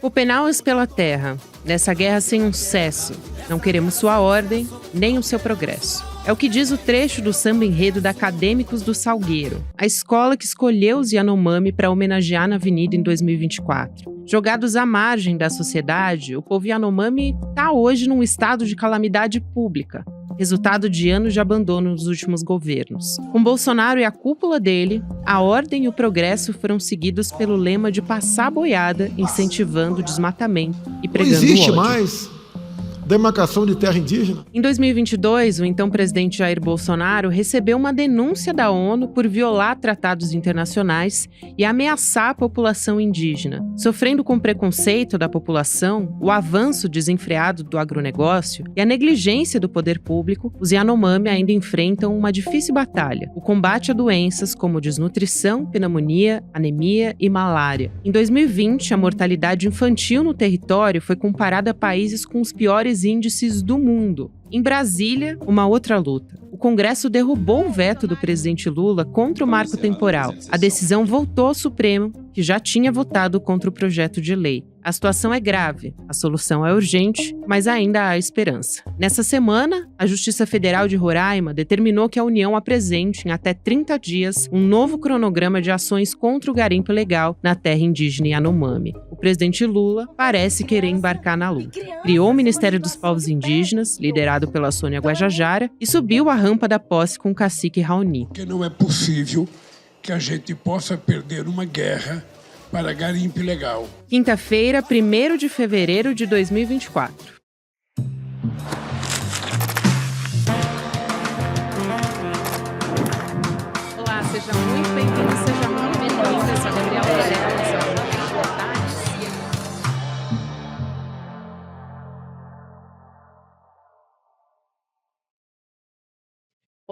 Copenhaus pela terra, nessa guerra sem um cesso. Não queremos sua ordem, nem o seu progresso. É o que diz o trecho do samba enredo da Acadêmicos do Salgueiro, a escola que escolheu os Yanomami para homenagear na Avenida em 2024. Jogados à margem da sociedade, o povo Yanomami está hoje num estado de calamidade pública, resultado de anos de abandono dos últimos governos. Com Bolsonaro e a cúpula dele, a ordem e o progresso foram seguidos pelo lema de passar a boiada, incentivando o desmatamento e pregando ódio. Não existe ódio. mais demarcação de terra indígena. Em 2022, o então presidente Jair Bolsonaro recebeu uma denúncia da ONU por violar tratados internacionais e ameaçar a população indígena. Sofrendo com preconceito da população, o avanço desenfreado do agronegócio e a negligência do poder público, os Yanomami ainda enfrentam uma difícil batalha: o combate a doenças como desnutrição, pneumonia, anemia e malária. Em 2020, a mortalidade infantil no território foi comparada a países com os piores índices do mundo. Em Brasília, uma outra luta. O Congresso derrubou o veto do presidente Lula contra o marco temporal. A decisão voltou ao Supremo, que já tinha votado contra o projeto de lei. A situação é grave, a solução é urgente, mas ainda há esperança. Nessa semana, a Justiça Federal de Roraima determinou que a União apresente, em até 30 dias, um novo cronograma de ações contra o garimpo ilegal na terra indígena Yanomami. O presidente Lula parece querer embarcar na luta. Criou o Ministério dos Povos Indígenas, liderado pela Sônia Guajajara, e subiu a rampa da posse com o cacique Raoni. Porque não é possível que a gente possa perder uma guerra para garimpo ilegal. Quinta-feira, 1º de fevereiro de 2024. Olá, seja muito bem-vindo, seja muito bem-vinda. Eu sou a Gabriela Varela, essa é a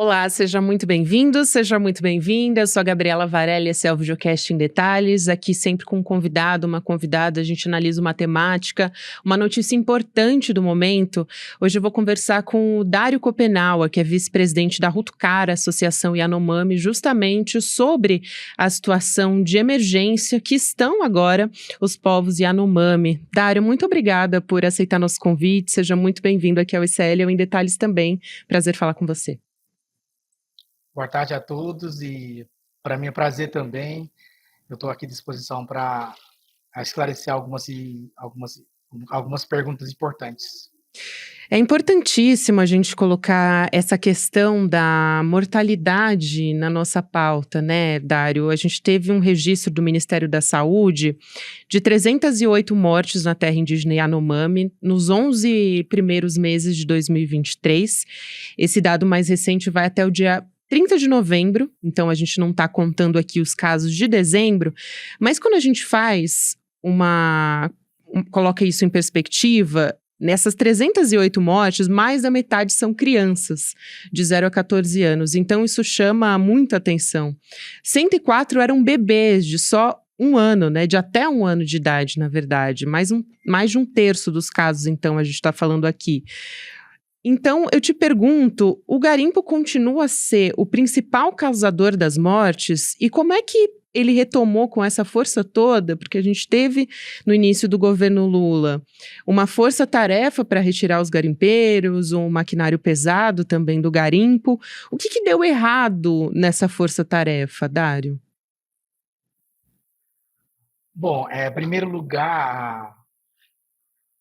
Olá, seja muito bem-vindo, seja muito bem-vinda. Eu sou a Gabriela Varela e esse é o Videocast em Detalhes. Aqui sempre com um convidado, uma convidada, a gente analisa uma temática, uma notícia importante do momento. Hoje eu vou conversar com o Dário Copenaua, que é vice-presidente da Rutucara, Associação Yanomami, justamente sobre a situação de emergência que estão agora os povos Yanomami. Dário, muito obrigada por aceitar nosso convite. Seja muito bem-vindo aqui ao ICL em Detalhes também. Prazer falar com você. Boa tarde a todos e para mim é um prazer também. Eu estou aqui à disposição para esclarecer algumas perguntas importantes. É importantíssimo a gente colocar essa questão da mortalidade na nossa pauta, né, Dário? A gente teve um registro do Ministério da Saúde de 308 mortes na terra indígena Yanomami nos 11 primeiros meses de 2023. Esse dado mais recente vai até o dia 30 de novembro, então a gente não está contando aqui os casos de dezembro, mas quando a gente coloca isso em perspectiva, nessas 308 mortes, mais da metade são crianças de 0 a 14 anos, então isso chama muita atenção. 104 eram bebês de só um ano, né, de até um ano de idade, na verdade, mais de um terço dos casos, então, a gente está falando aqui. Então, eu te pergunto, o garimpo continua a ser o principal causador das mortes? E como é que ele retomou com essa força toda? Porque a gente teve, no início do governo Lula, uma força-tarefa para retirar os garimpeiros, um maquinário pesado também do garimpo. O que deu errado nessa força-tarefa, Dário? Bom, em primeiro lugar,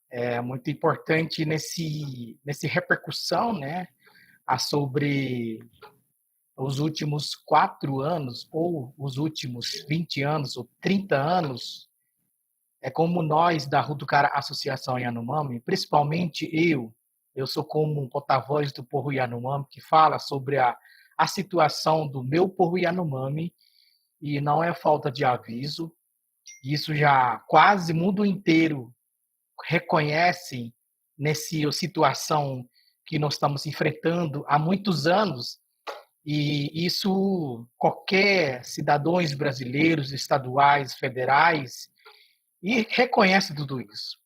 é muito importante nesse repercussão, né, sobre os últimos 4 anos, ou os últimos 20 anos, ou 30 anos, como nós da Rutucara Associação Yanomami, principalmente eu sou como um porta-voz do povo Yanomami, que fala sobre a situação do meu povo Yanomami, e não é falta de aviso, isso já quase o mundo inteiro reconhecem nessa situação que nós estamos enfrentando há muitos anos, e isso qualquer cidadãos brasileiros, estaduais, federais, e reconhece tudo isso.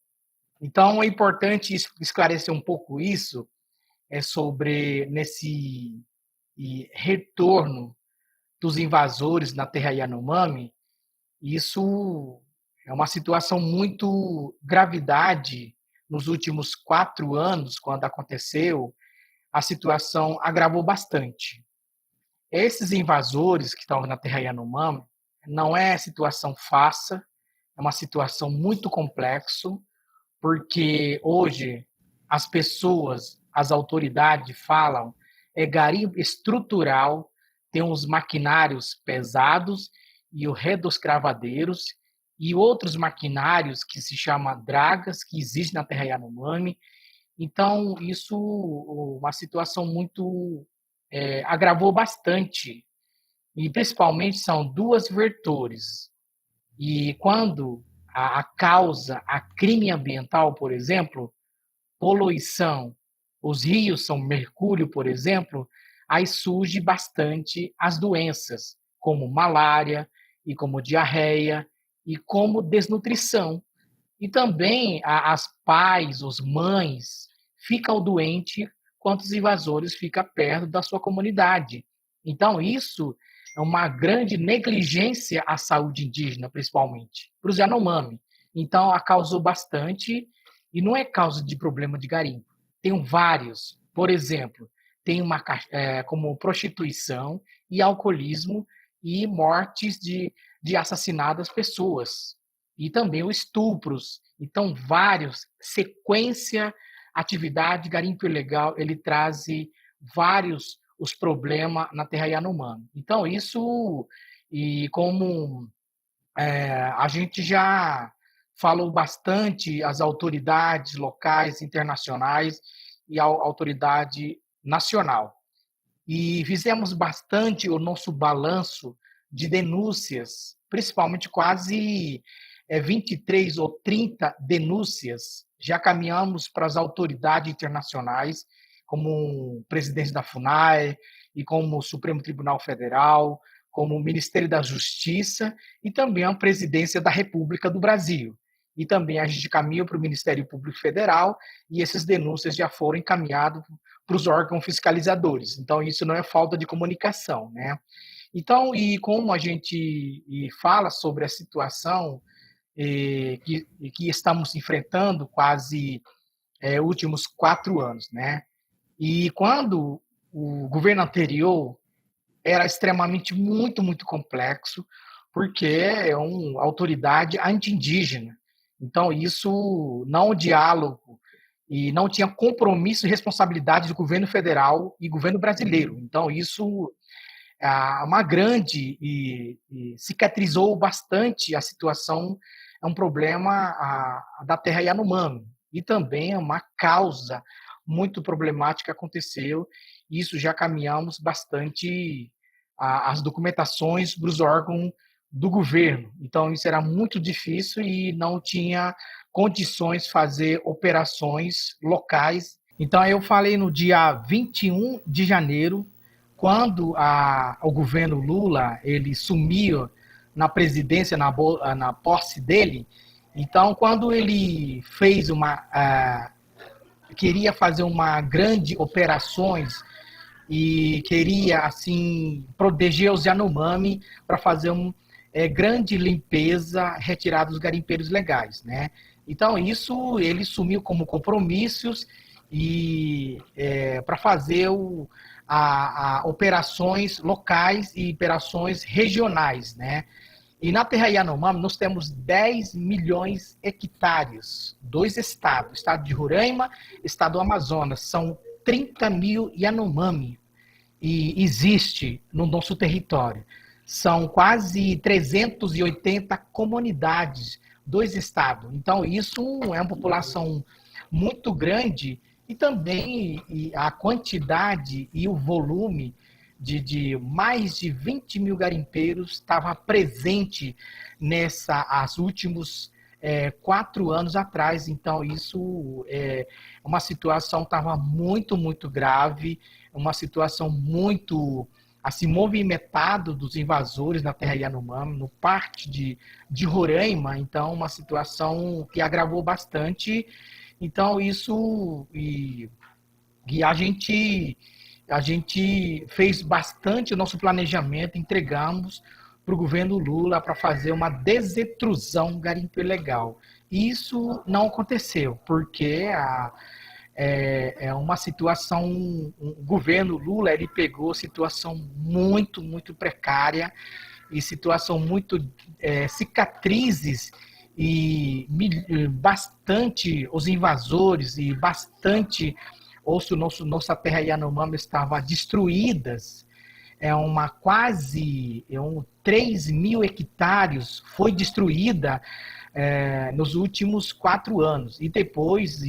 Então é importante esclarecer um pouco isso, sobre nesse retorno dos invasores na terra Yanomami. Isso É uma situação muito gravidade. Nos últimos 4 anos, quando aconteceu, a situação agravou bastante. Esses invasores que estão na terra Yanomami não é situação fácil, é uma situação muito complexa, porque hoje as pessoas, as autoridades falam é garimpo estrutural, tem os maquinários pesados e o rei dos cravadeiros e outros maquinários que se chama dragas, que existem na terra Yanomami. Então, isso uma situação muito agravou bastante, e principalmente são 2 vetores. E quando a causa, a crime ambiental, por exemplo, poluição, os rios são mercúrio, por exemplo, aí surge bastante as doenças, como malária, e como diarreia, e como desnutrição. E também as pais, os mães, ficam doentes quando os invasores ficam perto da sua comunidade. Então, isso é uma grande negligência à saúde indígena, principalmente, para os Yanomami. Então, causou bastante, e não é causa de problema de garimpo. Tem vários. Por exemplo, tem como prostituição e alcoolismo e mortes de assassinadas pessoas. E também os estupros. Então, vários, sequência, atividade, garimpo ilegal, ele traz vários os problemas na terra Yanomami. Então, isso, e como a gente já falou bastante, as autoridades locais, internacionais e a autoridade nacional. E fizemos bastante o nosso balanço de denúncias, principalmente quase 23 ou 30 denúncias. Já caminhamos para as autoridades internacionais, como o presidente da FUNAI, e como o Supremo Tribunal Federal, como o Ministério da Justiça, e também a Presidência da República do Brasil. E também a gente caminha para o Ministério Público Federal, e essas denúncias já foram encaminhadas para os órgãos fiscalizadores. Então, isso não é falta de comunicação, né? Então, e como a gente fala sobre a situação que estamos enfrentando quase últimos 4 anos, né? E quando o governo anterior era extremamente muito complexo, porque é uma autoridade anti-indígena. Então, isso não o diálogo e não tinha compromisso e responsabilidade do governo federal e governo brasileiro. Então, isso é uma grande e cicatrizou bastante a situação, é um problema da terra Yanomami. E também é uma causa muito problemática que aconteceu. Isso já caminhamos bastante as documentações para os órgãos do governo. Então, isso era muito difícil e não tinha condições de fazer operações locais. Então, eu falei no dia 21 de janeiro, quando o governo Lula ele sumiu na presidência, na posse dele. Então, quando ele fez queria fazer uma grande operações e queria assim proteger os Yanomami para fazer grande limpeza, retirar dos garimpeiros legais, né? Então isso ele assumiu como compromissos e para fazer operações locais e operações regionais, né? E na terra Yanomami nós temos 10 milhões de hectares, 2 estados, estado de Roraima, estado do Amazonas, são 30 mil Yanomami e existe no nosso território. São quase 380 comunidades, 2 estados. Então, isso é uma população muito grande e também a quantidade e o volume de mais de 20 mil garimpeiros estava presente as últimos 4 anos atrás. Então, isso é uma situação que estava muito grave, uma situação muito assim, movimentada dos invasores na terra Yanomami, no parque de Roraima. Então, uma situação que agravou bastante. Então, isso e a gente fez bastante o nosso planejamento, entregamos para o governo Lula para fazer uma desetrusão garimpo ilegal. Isso não aconteceu, porque é uma situação, o governo Lula ele pegou situação muito, muito precária e situação muito cicatrizes e bastante os invasores e bastante nossa terra Yanomami estava destruídas. 3 mil hectares foi destruída nos últimos 4 anos. E depois,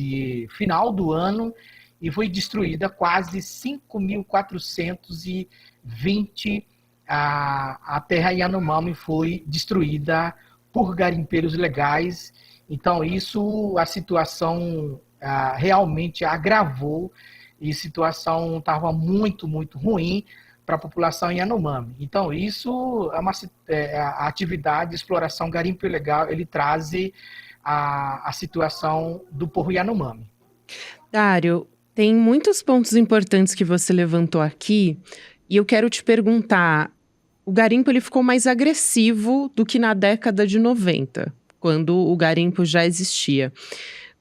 final do ano, e foi destruída quase 5.420 a terra Yanomami foi destruída por garimpeiros ilegais. Então, a situação realmente agravou e a situação estava muito, muito ruim para a população Yanomami. Então, isso a atividade de exploração garimpo ilegal, ele traz a situação do povo Yanomami. Dário, tem muitos pontos importantes que você levantou aqui e eu quero te perguntar, o garimpo ele ficou mais agressivo do que na década de 90, quando o garimpo já existia.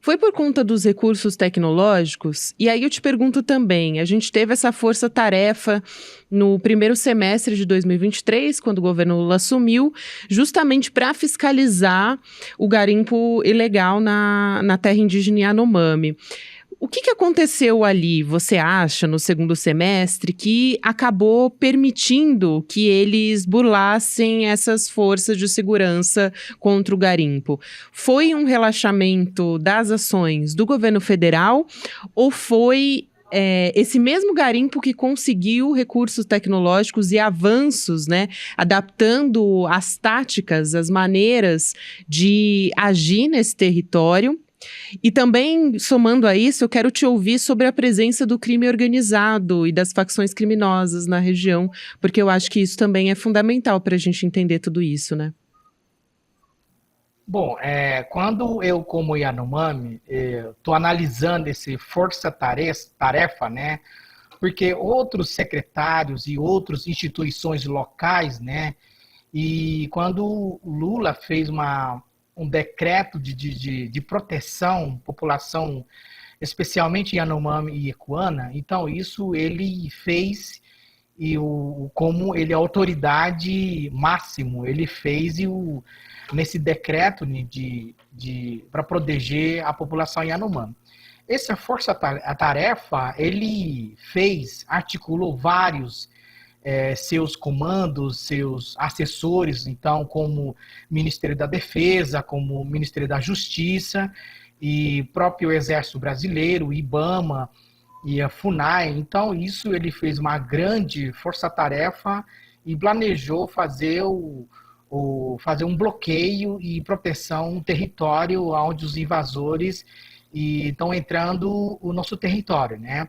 Foi por conta dos recursos tecnológicos? E aí eu te pergunto também, a gente teve essa força-tarefa no primeiro semestre de 2023, quando o governo Lula assumiu, justamente para fiscalizar o garimpo ilegal na terra indígena Yanomami. O que aconteceu ali, você acha, no segundo semestre, que acabou permitindo que eles burlassem essas forças de segurança contra o garimpo? Foi um relaxamento das ações do governo federal ou foi esse mesmo garimpo que conseguiu recursos tecnológicos e avanços, né, adaptando as táticas, as maneiras de agir nesse território? E também, somando a isso, eu quero te ouvir sobre a presença do crime organizado e das facções criminosas na região, porque eu acho que isso também é fundamental para a gente entender tudo isso, né? Bom, quando eu, como Yanomami, estou analisando esse força-tarefa, né? Porque outros secretários e outras instituições locais, né? E quando o Lula fez um decreto de proteção, população, especialmente Yanomami e Ecuana, então isso ele fez, como ele é autoridade máximo, ele fez nesse decreto para proteger a população Yanomami. Essa força-tarefa, ele articulou vários seus comandos, seus assessores, então, como Ministério da Defesa, como Ministério da Justiça, e próprio Exército Brasileiro, o IBAMA e a FUNAI. Então, isso ele fez uma grande força-tarefa e planejou fazer fazer um bloqueio e proteção no território onde os invasores estão entrando o nosso território, né?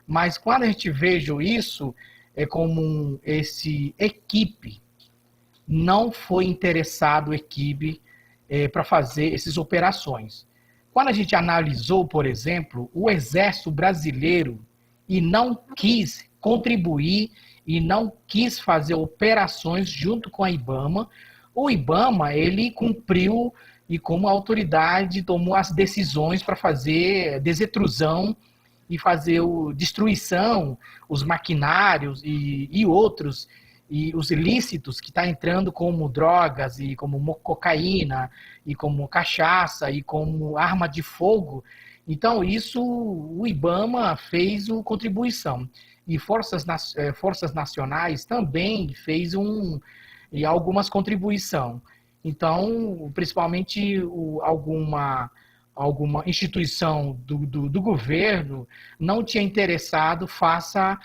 Mas quando a gente veja isso, é como esse equipe não foi interessado para fazer essas operações. Quando a gente analisou, por exemplo, o Exército Brasileiro e não quis contribuir e não quis fazer operações junto com a IBAMA, o IBAMA ele cumpriu e como autoridade tomou as decisões para fazer desetrusão e fazer destruição, os maquinários e outros, e os ilícitos que está entrando como drogas, e como cocaína, e como cachaça, e como arma de fogo. Então, isso o IBAMA fez contribuição. E forças nacionais também fez algumas contribuições. Então, principalmente alguma instituição do governo não tinha interessado faça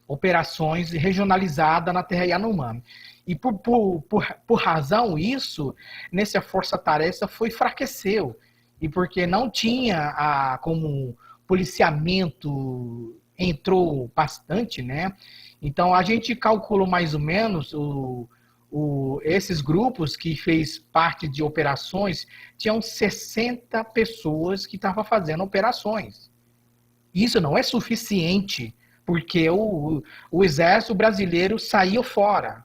operações regionalizadas na terra Yanomami. E por razão isso, nessa força-tarefa enfraqueceu. E porque não tinha como policiamento entrou bastante, né? Então a gente calculou mais ou menos esses grupos que fez parte de operações, tinham 60 pessoas que estavam fazendo operações. Isso não é suficiente, porque o Exército Brasileiro saiu fora.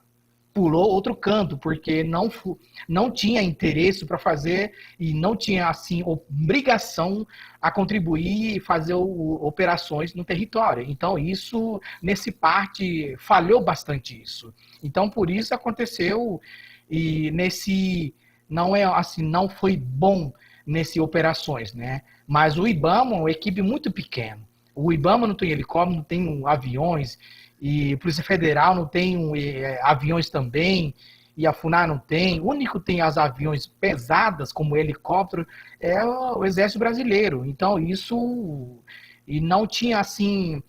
pulou outro canto, porque não tinha interesse para fazer e não tinha, assim, obrigação a contribuir e fazer operações no território. Então, isso, nesse parte, falhou bastante isso. Então, por isso aconteceu, e não foi bom nesse operações, né? Mas o IBAMA é uma equipe muito pequena. O IBAMA não tem helicóptero, não tem aviões, e a Polícia Federal não tem aviões também, e a FUNAR não tem. O único que tem as aviões pesadas, como helicóptero, é o Exército Brasileiro. Então, isso... E não tinha, assim,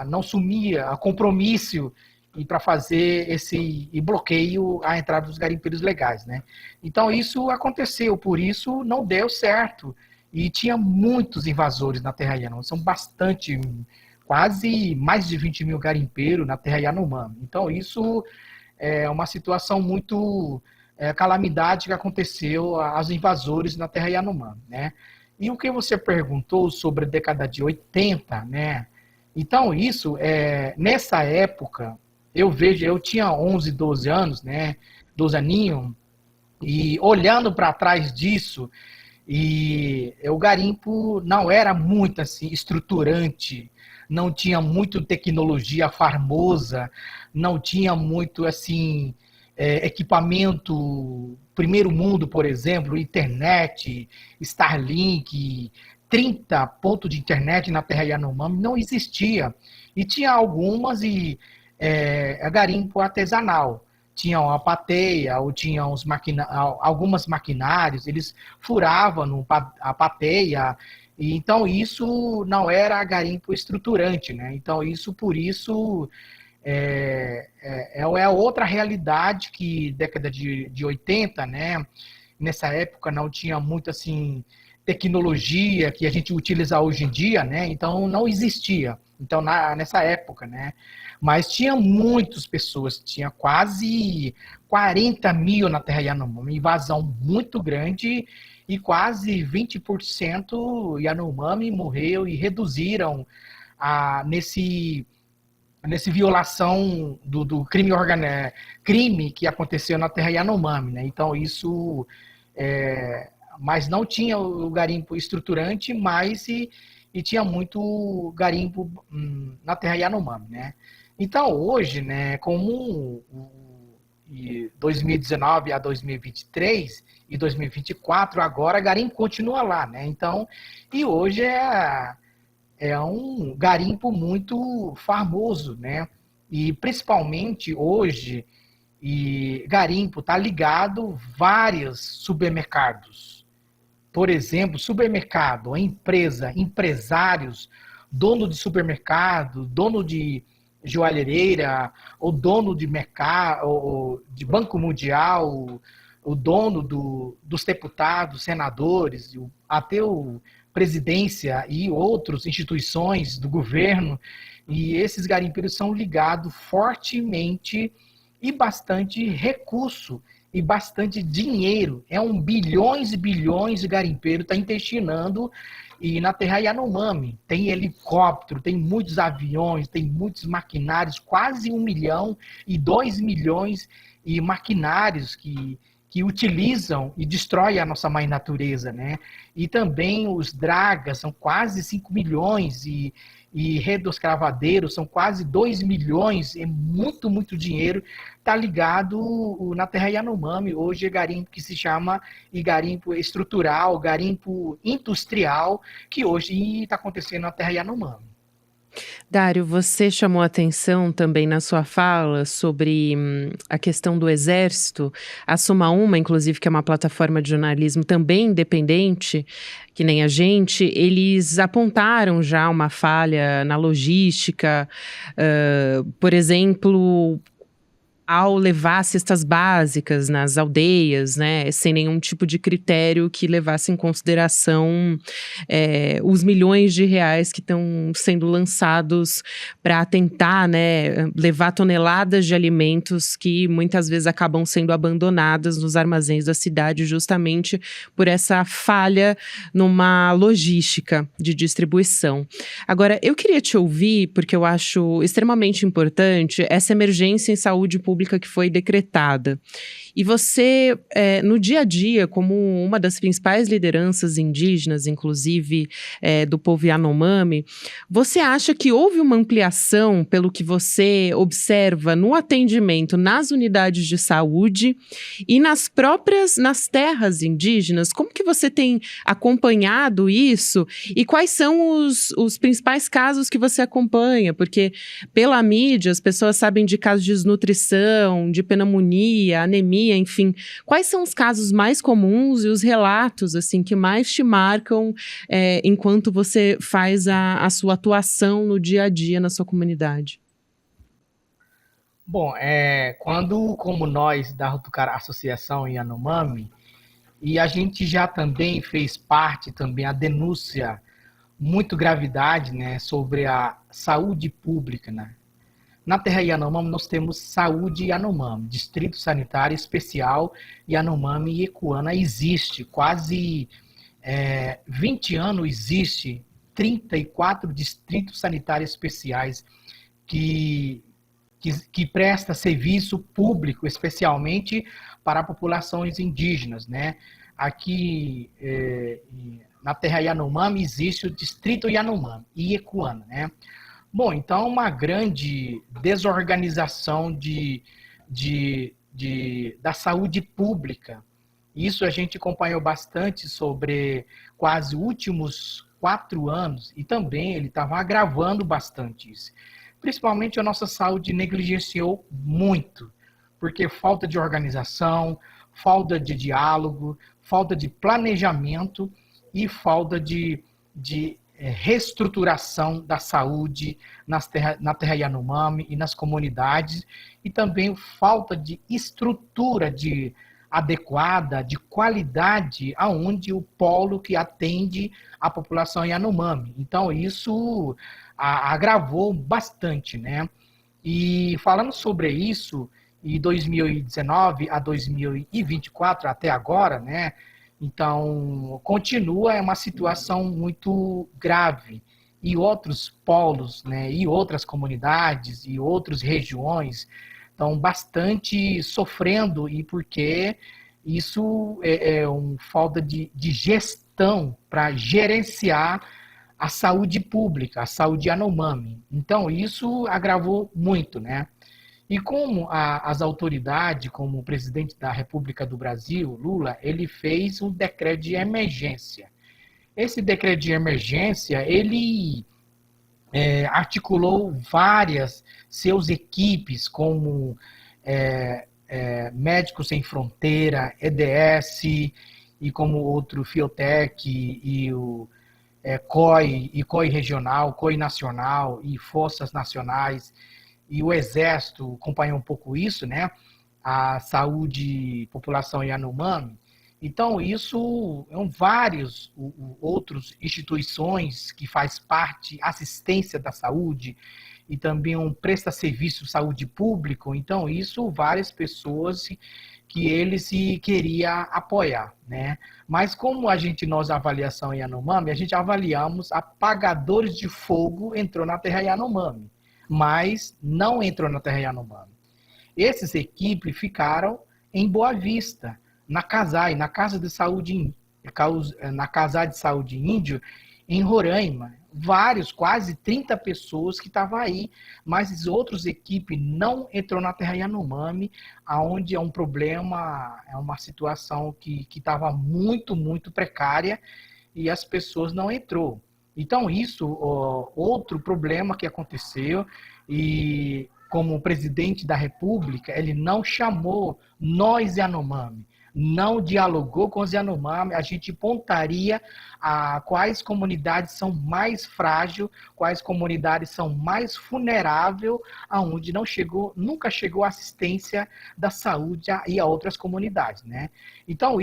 não sumia a compromisso e para fazer esse bloqueio à entrada dos garimpeiros legais, né? Então, isso aconteceu, por isso não deu certo. E tinha muitos invasores na Terra Yanomami, são bastante... quase mais de 20 mil garimpeiros na Terra Yanomami. Então, isso é uma situação muito calamidade que aconteceu aos invasores na Terra Yanomami, né? E o que você perguntou sobre a década de 80, né? Então, isso, nessa época, eu tinha 11, 12 anos, né? 12 aninhos, e olhando para trás disso, e o garimpo não era muito assim estruturante, não tinha muito tecnologia famosa, não tinha muito assim equipamento primeiro mundo, por exemplo, internet, Starlink, 30 pontos de internet na Terra Yanomami não existia. E tinha algumas garimpo artesanal. Tinha uma pateia, ou tinha algumas maquinários, eles furavam a pateia, e então isso não era garimpo estruturante, né? Então por isso é outra realidade que década de 80, né? Nessa época não tinha muito assim tecnologia que a gente utiliza hoje em dia, né? Então não existia. Então nessa época, né? Mas tinha muitas pessoas, tinha quase 40 mil na Terra Yanomami, uma invasão muito grande, e quase 20% Yanomami morreu e reduziram nesse violação do crime que aconteceu na Terra Yanomami, né? Então isso, mas não tinha o garimpo estruturante, mas e tinha muito garimpo na Terra Yanomami, né? Então, hoje, né, como 2019 a 2023 e 2024, agora garimpo continua lá, né? Então, e hoje é um garimpo muito famoso, né? E principalmente hoje, garimpo está ligado a vários supermercados. Por exemplo, supermercado, a empresa, empresários, dono de supermercado, dono de joalhereira, o dono de mercado, ou de Banco Mundial, o dono dos deputados, senadores, até o presidência e outras instituições do governo, e esses garimpeiros são ligados fortemente e bastante recurso e bastante dinheiro. Bilhões e bilhões de garimpeiros estão intestinando. E na Terra Yanomami tem helicóptero, tem muitos aviões, tem muitos maquinários, quase 1 milhão e 2 milhões e maquinários que utilizam e destroem a nossa mãe natureza, né? E também os dragas são quase 5 milhões e redes cravadeiros são quase 2 milhões, é muito, muito dinheiro, está ligado na Terra Yanomami. Hoje é garimpo que se chama garimpo estrutural, garimpo industrial, que hoje está acontecendo na Terra Yanomami. Dário, você chamou atenção também na sua fala sobre a questão do Exército. A Suma Uma, inclusive, que é uma plataforma de jornalismo também independente, que nem a gente, eles apontaram já uma falha na logística, por exemplo, ao levar cestas básicas nas aldeias, né, sem nenhum tipo de critério que levasse em consideração os milhões de reais que estão sendo lançados para tentar, né, levar toneladas de alimentos que muitas vezes acabam sendo abandonadas nos armazéns da cidade, justamente por essa falha numa logística de distribuição. Agora, eu queria te ouvir, porque eu acho extremamente importante essa emergência em saúde pública pública que foi decretada. E você, no dia a dia, como uma das principais lideranças indígenas, inclusive do povo Yanomami, você acha que houve uma ampliação, pelo que você observa, no atendimento nas unidades de saúde e nas terras indígenas? Como que você tem acompanhado isso e quais são os principais casos que você acompanha? Porque pela mídia as pessoas sabem de casos de desnutrição, de pneumonia, anemia, enfim. Quais são os casos mais comuns e os relatos assim que mais te marcam enquanto você faz a sua atuação no dia a dia na sua comunidade? Bom, quando, como nós da Rotokara Associação Yanomami, e a gente já também fez parte também a denúncia muito gravidade, né, sobre a saúde pública, né? Na terra Yanomami nós temos saúde Yanomami, Distrito Sanitário Especial Yanomami e Ecuana existe, quase 20 anos existe 34 distritos sanitários especiais que presta serviço público, especialmente para populações indígenas, né? Aqui na terra Yanomami existe o Distrito Yanomami e Ecuana, né? Bom, então uma grande desorganização da saúde pública. Isso a gente acompanhou bastante sobre quase últimos 4 anos e também ele estava agravando bastante isso. Principalmente a nossa saúde negligenciou muito, porque falta de organização, falta de diálogo, falta de planejamento e falta de reestruturação da saúde na terra Yanomami e nas comunidades, e também falta de estrutura adequada, de qualidade, aonde o polo que atende a população Yanomami. Então, isso agravou bastante, né? E falando sobre isso, em 2019 a 2024, até agora, né? Então, continua uma situação muito grave. E outros polos, né, e outras comunidades, e outras regiões estão bastante sofrendo, e porque isso é uma falta de gestão para gerenciar a saúde pública, a saúde Yanomami. Então, isso agravou muito, né? E como as autoridades, como o presidente da República do Brasil, Lula, ele fez um decreto de emergência. Esse decreto de emergência, ele articulou várias seus equipes, como Médicos Sem Fronteira, EDS, e como outro Fiotec, e o COI regional, COI nacional, e Forças Nacionais, e o Exército acompanhou um pouco isso, né? A saúde, população Yanomami. Então, isso são vários outras instituições que faz parte, assistência da saúde, e também presta serviço de saúde público. Então, isso várias pessoas que ele se queria apoiar, né? Mas como nós avaliação Yanomami, a gente avaliamos apagadores de fogo entrou na terra Yanomami, mas não entrou na terra Yanomami. Essas equipes ficaram em Boa Vista, na CASAI, na Casa de Saúde, na Casa de Saúde Índio, em Roraima. Quase 30 pessoas que estavam aí, mas as outras equipes não entrou na terra Yanomami, onde é um problema, é uma situação que estava muito, muito precária, e as pessoas não entrou. Então, isso, outro problema que aconteceu, e como o presidente da República, ele não chamou nós Yanomami, não dialogou com os Yanomami, a gente pontaria quais comunidades são mais frágeis, quais comunidades são mais vulneráveis, aonde nunca chegou assistência da saúde e a outras comunidades, né? Então,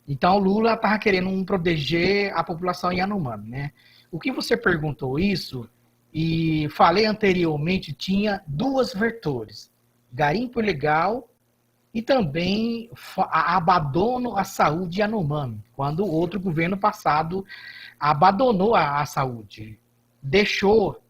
então, Lula estava querendo proteger a população Yanomami, né? O que você perguntou isso, e falei anteriormente, tinha 2 vetores: garimpo ilegal e também abandono à saúde Yanomami, quando o outro governo passado abandonou a saúde, deixou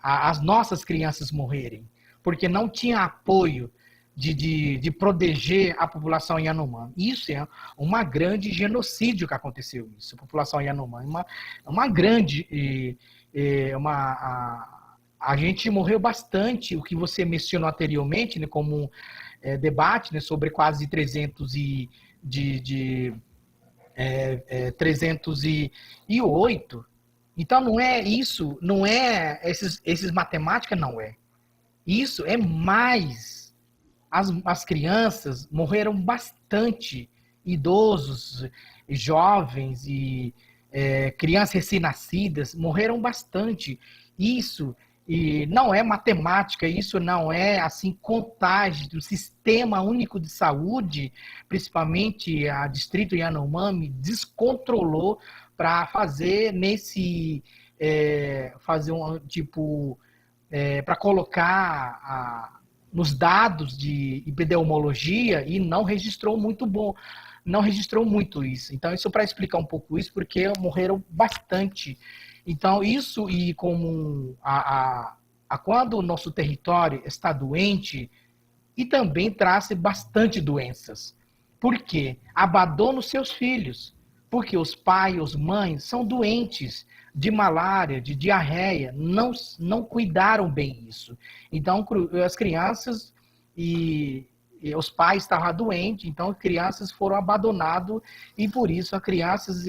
as nossas crianças morrerem, porque não tinha apoio de proteger a população Yanomami. Isso é uma grande genocídio que aconteceu, isso, a população Yanomami, uma grande... a gente morreu bastante, o que você mencionou anteriormente, né, como debate, né, sobre quase 308. Então, não é isso, não é esses matemática, não é. Isso é mais. As crianças morreram bastante, idosos, jovens e crianças recém-nascidas morreram bastante. Isso e não é matemática, isso não é assim contagem do Sistema Único de Saúde, principalmente a Distrito Yanomami, descontrolou para fazer para colocar nos dados de epidemiologia e não registrou muito isso. Então, isso para explicar um pouco isso, porque morreram bastante. Então, isso e como quando o nosso território está doente, e também traz bastante doenças. Por quê? Abandona os seus filhos, porque os pais, as mães são doentes de malária, de diarreia, não cuidaram bem isso. Então, as crianças e os pais estavam doentes, então as crianças foram abandonadas e por isso as crianças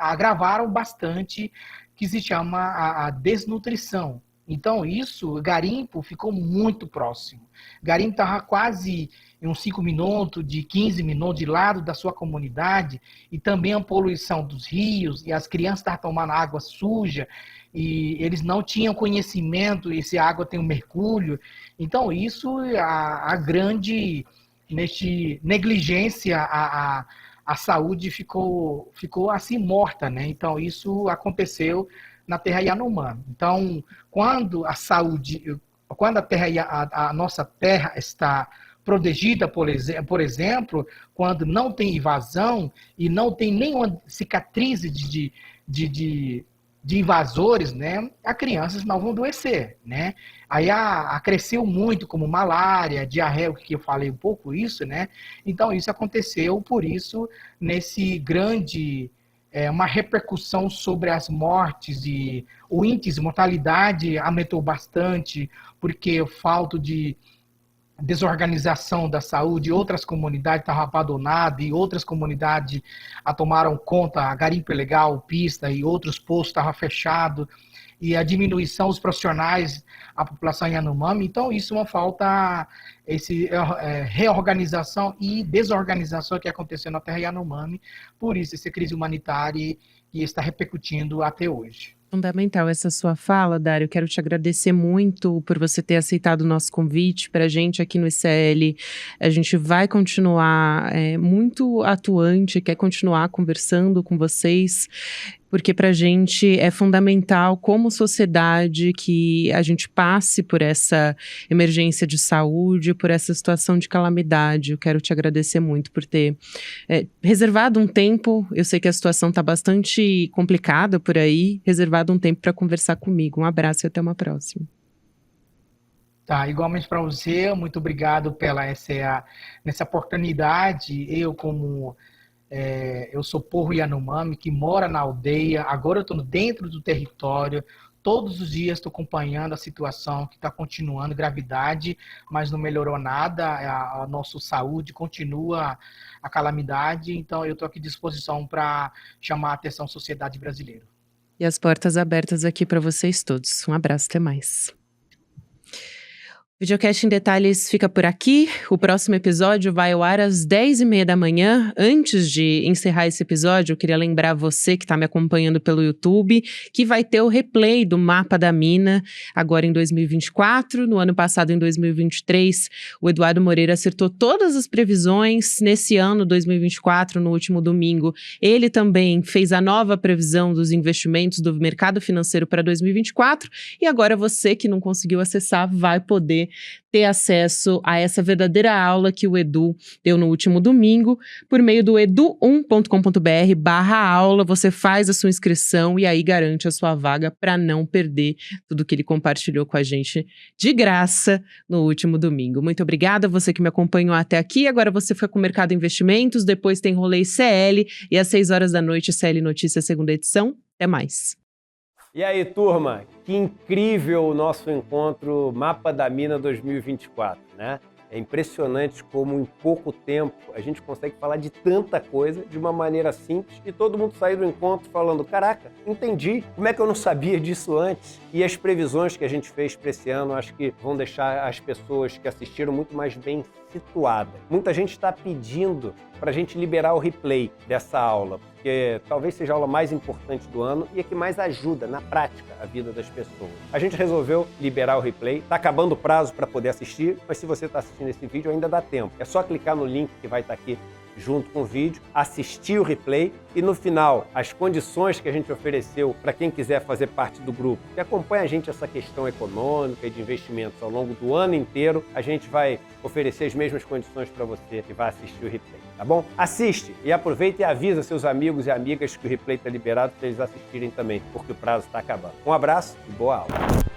agravaram bastante, que se chama a desnutrição. Então, isso, garimpo ficou muito próximo. Garimpo estava quase em uns 5 minutos, de 15 minutos de lado da sua comunidade, e também a poluição dos rios, e as crianças estavam tomando água suja, e eles não tinham conhecimento, essa água tem um mercúrio. Então, isso, a grande negligência, a saúde ficou assim morta, né? Então, isso aconteceu na terra Yanomami. Então, quando a nossa terra está protegida, por exemplo, quando não tem invasão e não tem nenhuma cicatriz de invasores, né, as crianças não vão adoecer, né? Aí cresceu muito como malária, diarreia, que eu falei um pouco isso, né? Então isso aconteceu, por isso nesse grande uma repercussão sobre as mortes e o índice de mortalidade aumentou bastante, porque falta de desorganização da saúde, outras comunidades estavam abandonadas e outras comunidades tomaram conta, a garimpo ilegal, pista e outros postos estavam fechados, e a diminuição dos profissionais, a população Yanomami. Então, isso é uma falta, reorganização e desorganização que aconteceu na terra Yanomami, por isso essa crise humanitária que está repercutindo até hoje. Fundamental essa sua fala, Dário. Quero te agradecer muito por você ter aceitado o nosso convite. Para a gente aqui no ICL, a gente vai continuar muito atuante, quer continuar conversando com vocês, porque para a gente é fundamental, como sociedade, que a gente passe por essa emergência de saúde, por essa situação de calamidade. Eu quero te agradecer muito por ter reservado um tempo. Eu sei que a situação está bastante complicada por aí, reservado um tempo para conversar comigo. Um abraço e até uma próxima. Tá, igualmente para você, muito obrigado nessa oportunidade. Eu sou povo Yanomami, que mora na aldeia, agora eu estou dentro do território, todos os dias estou acompanhando a situação que está continuando, gravidade, mas não melhorou nada, a nossa saúde continua a calamidade, então eu estou aqui à disposição para chamar a atenção da sociedade brasileira. E as portas abertas aqui para vocês todos. Um abraço, até mais. O Videocast em Detalhes fica por aqui. O próximo episódio vai ao ar às 10h30 da manhã. Antes de encerrar esse episódio, eu queria lembrar você que está me acompanhando pelo YouTube que vai ter o replay do Mapa da Mina agora em 2024. No ano passado, em 2023, o Eduardo Moreira acertou todas as previsões. Nesse ano, 2024, no último domingo, ele também fez a nova previsão dos investimentos do mercado financeiro para 2024. E agora você que não conseguiu acessar vai poder ter acesso a essa verdadeira aula que o Edu deu no último domingo, por meio do edu1.com.br/aula, você faz a sua inscrição e aí garante a sua vaga para não perder tudo que ele compartilhou com a gente de graça no último domingo. Muito obrigada, você que me acompanhou até aqui. Agora você fica com o Mercado Investimentos, depois tem Rolê CL e às 6 horas da noite, CL Notícias, segunda edição. Até mais. E aí, turma, que incrível o nosso encontro Mapa da Mina 2024, né? É impressionante como em pouco tempo a gente consegue falar de tanta coisa de uma maneira simples e todo mundo sair do encontro falando: caraca, entendi, como é que eu não sabia disso antes? E as previsões que a gente fez para esse ano acho que vão deixar as pessoas que assistiram muito mais bem situadas. Muita gente está pedindo para a gente liberar o replay dessa aula, porque talvez seja a aula mais importante do ano e a que mais ajuda na prática a vida das pessoas. A gente resolveu liberar o replay, está acabando o prazo para poder assistir, mas se você está assistindo esse vídeo ainda dá tempo. É só clicar no link que vai estar aqui junto com o vídeo, assistir o replay e no final as condições que a gente ofereceu para quem quiser fazer parte do grupo, que acompanha a gente essa questão econômica e de investimentos ao longo do ano inteiro, a gente vai oferecer as mesmas condições para você que vai assistir o replay, tá bom? Assiste e aproveita e avisa seus amigos e amigas que o replay está liberado para eles assistirem também, porque o prazo está acabando. Um abraço e boa aula!